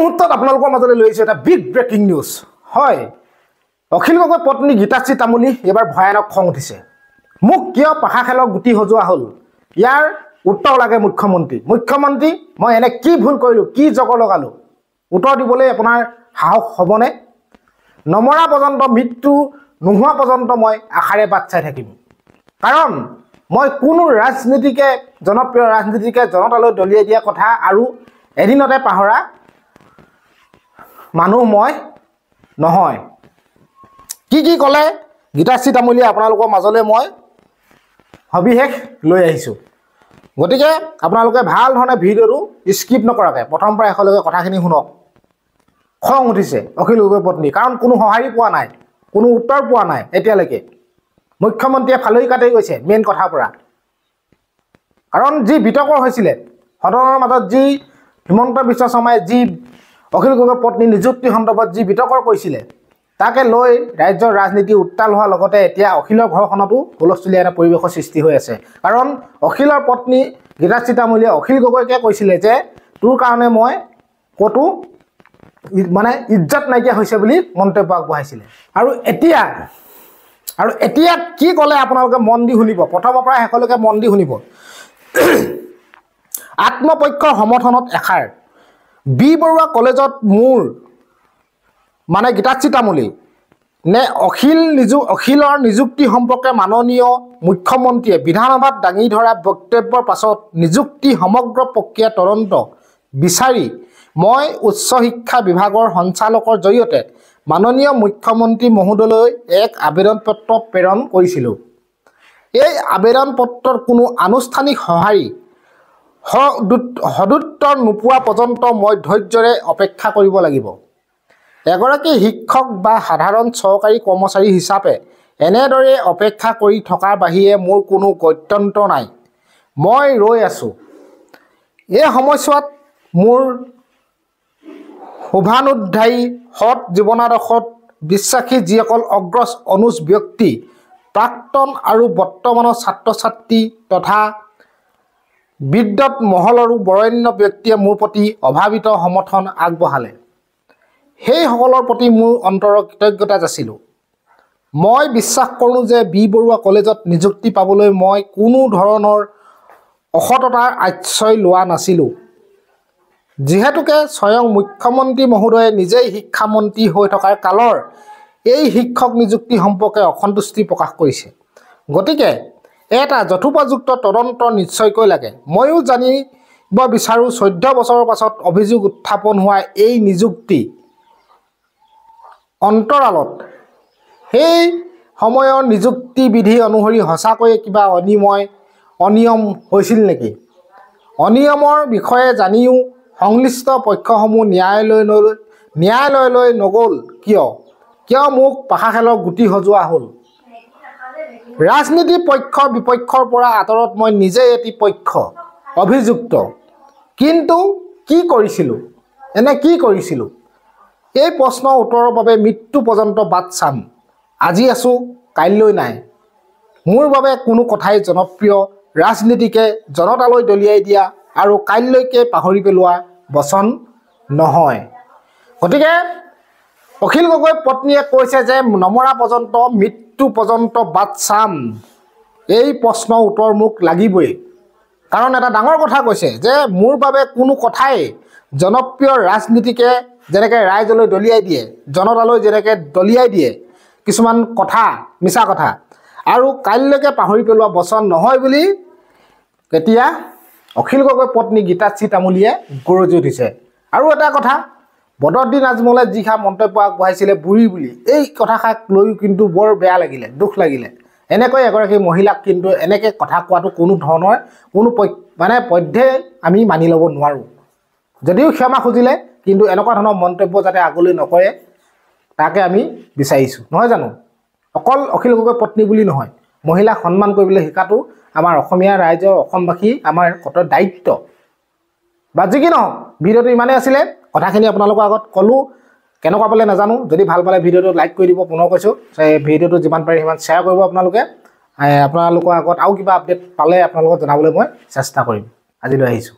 মুহূৰ্তত আপোনালোকৰ মাজলৈ লৈ আহিছোঁ এটা বিগ ব্ৰেকিং নিউজ। হয়, অখিল গগৈ পত্নী গীতাশ্ৰী তামুলী এইবাৰ ভয়ানক খং উঠিছে। মোক কিয় পাশা খেলৰ গুটি সজোৱা হ'ল, ইয়াৰ উত্তৰ লাগে মুখ্যমন্ত্ৰী। মুখ্যমন্ত্ৰী, মই এনে কি ভুল কৰিলোঁ, কি জগৰ লগালোঁ, উত্তৰ দিবলৈ আপোনাৰ সাহস হ'বনে? নমৰা পৰ্যন্ত, মৃত্যু নোহোৱা পৰ্যন্ত মই আশাৰে বাট চাই থাকিম। কাৰণ মই কোনো ৰাজনীতিকে, জনপ্ৰিয় ৰাজনীতিকে জনতালৈ দলিয়াই দিয়া কথা আৰু এদিনতে পাহৰা মানুহ মই নহয়। কি কি ক'লে গীতাশ্ৰী তামুলীয়ে আপোনালোকৰ মাজলৈ মই সবিশেষ লৈ আহিছোঁ। গতিকে আপোনালোকে ভাল ধৰণে ভিডিঅ'টো স্কিপ নকৰাকৈ প্ৰথম পৰা শেষলৈকে কথাখিনি শুনক। খং উঠিছে অখিল গগৈ পত্নী, কাৰণ কোনো সঁহাৰি পোৱা নাই, কোনো উত্তৰ পোৱা নাই এতিয়ালৈকে। মুখ্যমন্ত্ৰীয়ে ফালৰি কাটি গৈছে মেইন কথাৰ পৰা। কাৰণ যি বিতৰ্ক হৈছিলে সদনৰ মাজত, যি হিমন্ত বিশ্ব শৰ্মাই যি অখিল গগৈ পত্নী নিযুক্তি সন্দৰ্ভত যি বিতৰ্ক কৰিছিলে, তাকে লৈ ৰাজ্যৰ ৰাজনীতি উত্তাল হোৱাৰ লগতে এতিয়া অখিলৰ ঘৰখনতো হুলস্থুলীয়া এটা পৰিৱেশৰ সৃষ্টি হৈ আছে। কাৰণ অখিলৰ পত্নী গীতাশ্ৰী তামুলীয়ে অখিল গগৈকে কৈছিলে যে তোৰ কাৰণে মই ক'তো মানে ইজ্জত নাইকিয়া হৈছে বুলি মন্তব্য আগবঢ়াইছিলে। আৰু এতিয়া কি ক'লে আপোনালোকে মন দি শুনিব, প্ৰথমৰ পৰা শেষলৈকে মন দি শুনিব। আত্মপক্ষৰ সমৰ্থনত এষাৰ, বি বৰুৱা কলেজত মোৰ মানে গীতাশ্ৰী তামুলী নে অখিলৰ নিযুক্তি সম্পৰ্কে মাননীয় মুখ্যমন্ত্ৰীয়ে বিধানসভাত দাঙি ধৰা বক্তব্যৰ পাছত নিযুক্তি সমগ্ৰ প্ৰক্ৰিয়া তদন্ত বিচাৰি মই উচ্চ শিক্ষা বিভাগৰ সঞ্চালকৰ জৰিয়তে মাননীয় মুখ্যমন্ত্ৰী মহোদয়লৈ এক আবেদন পত্ৰ প্ৰেৰণ কৰিছিলোঁ। এই আবেদন পত্ৰৰ কোনো আনুষ্ঠানিক সদুত্তৰ নোপোৱা পৰ্যন্ত মই ধৈৰ্যৰে অপেক্ষা কৰিব লাগিব। এগৰাকী শিক্ষক বা সাধাৰণ চৰকাৰী কৰ্মচাৰী হিচাপে এনেদৰে অপেক্ষা কৰি থকাৰ বাহিৰে মোৰ কোনো গত্যন্তৰ নাই। মই ৰৈ আছোঁ। এই সময়ছোৱাত মোৰ শুভানুধ্যায়ী সৎ জীৱনাদৰ্শত বিশ্বাসী যিসকল অগ্ৰজ অনুজ ব্যক্তি, প্ৰাক্তন আৰু বৰ্তমানৰ ছাত্ৰ ছাত্ৰী তথা বিদ্যুৎ মহলৰো বৰেণ্য ব্যক্তিয়ে মোৰ প্ৰতি অভাৱিত সমৰ্থন আগবঢ়ালে, সেইসকলৰ প্ৰতি মোৰ অন্তৰৰ কৃতজ্ঞতা যাচিলোঁ। মই বিশ্বাস কৰোঁ যে বি বৰুৱা কলেজত নিযুক্তি পাবলৈ মই কোনো ধৰণৰ অসততাৰ আশ্ৰয় লোৱা নাছিলোঁ, যিহেতুকে স্বয়ং মুখ্যমন্ত্ৰী মহোদয়ে নিজেই শিক্ষামন্ত্ৰী হৈ থকাৰ কালৰ এই শিক্ষক নিযুক্তি সম্পৰ্কে অসন্তুষ্টি প্ৰকাশ কৰিছে। গতিকে এটা যথোপযুক্ত তদন্ত নিশ্চয়কৈ লাগে। ময়ো জানিব বিচাৰোঁ 14 বছৰৰ পাছত অভিযোগ উত্থাপন হোৱা এই নিযুক্তি অন্তৰালত সেই সময়ৰ নিযুক্তি বিধি অনুসৰি সঁচাকৈয়ে কিবা অনিয়ম হৈছিল নেকি? অনিয়মৰ বিষয়ে জানিও সংশ্লিষ্ট পক্ষসমূহ ন্যায়ালয়লৈ নগ'ল কিয় মোক পাশা খেলৰ গুটি সজোৱা হ'ল? ৰাজনীতি পক্ষ বিপক্ষৰ পৰা আঁতৰত মই নিজে এটি পক্ষ অভিযুক্ত, কিন্তু কি কৰিছিলোঁ? এই প্ৰশ্নৰ উত্তৰৰ বাবে মৃত্যু পৰ্যন্ত বাট চাম। আজি আছোঁ, কাইলৈ নাই। মোৰ বাবে কোনো কথাই জনপ্ৰিয় ৰাজনীতিকে জনতালৈ দলিয়াই দিয়া আৰু কাইলৈকে পাহৰি পেলোৱা বচন নহয়। গতিকে অখিল গগৈ পত্নীয়ে কৈছে যে নমৰা পৰ্যন্ত, মৃত্যু পৰ্যন্ত বাট চাম। এই প্ৰশ্নৰ উত্তৰ মোক লাগিবই। কাৰণ এটা ডাঙৰ কথা কৈছে যে মোৰ বাবে কোনো কথাই জনপ্ৰিয় ৰাজনীতিকে যেনেকৈ ৰাইজলৈ দলিয়াই দিয়ে, জনতালৈ যেনেকৈ দলিয়াই দিয়ে কিছুমান কথা, মিছা কথা, আৰু কাইলৈকে পাহৰি পেলোৱা বচন নহয় বুলি এতিয়া অখিল গগৈ পত্নী গীতাশ্ৰী তামুলীয়ে গৰজি উঠিছে। আৰু এটা কথা, বদৰুদ্দিন আজমলে যিষাৰ মন্তব্য আগবঢ়াইছিলে বুঢ়ী বুলি, এই কথাষাক লৈও কিন্তু বৰ বেয়া লাগিলে, দুখ লাগিলে। এনেকৈ এগৰাকী মহিলাক কিন্তু এনেকৈ কথা কোৱাটো কোনো ধৰণৰ পধ্যে আমি মানি ল'ব নোৱাৰোঁ। যদিও ক্ষমা খুজিলে, কিন্তু এনেকুৱা ধৰণৰ মন্তব্য যাতে আগলৈ নকৰে তাকে আমি বিচাৰিছোঁ, নহয় জানো? অকল অখিল গগৈ পত্নী বুলি নহয়, মহিলাক সন্মান কৰিবলৈ শিকাটো আমাৰ অসমীয়া ৰাইজৰ, অসমবাসী আমাৰ দায়িত্ব। বা যি কি নহওক, ভিডিঅ'টো ইমানেই আছিলে। কথাখিনি আপোনালোকৰ আগত ক'লোঁ, কেনেকুৱা পালে নাজানো। যদি ভাল পালে ভিডিঅ'টো লাইক কৰি দিব, পুনৰ কৈছোঁ। ভিডিঅ'টো যিমান পাৰে সিমান শ্বেয়াৰ কৰিব আপোনালোকে। আপোনালোকৰ আগত আৰু কিবা আপডেট পালে আপোনালোকক জনাবলৈ মই চেষ্টা কৰিম। আজিলৈ আহিছোঁ।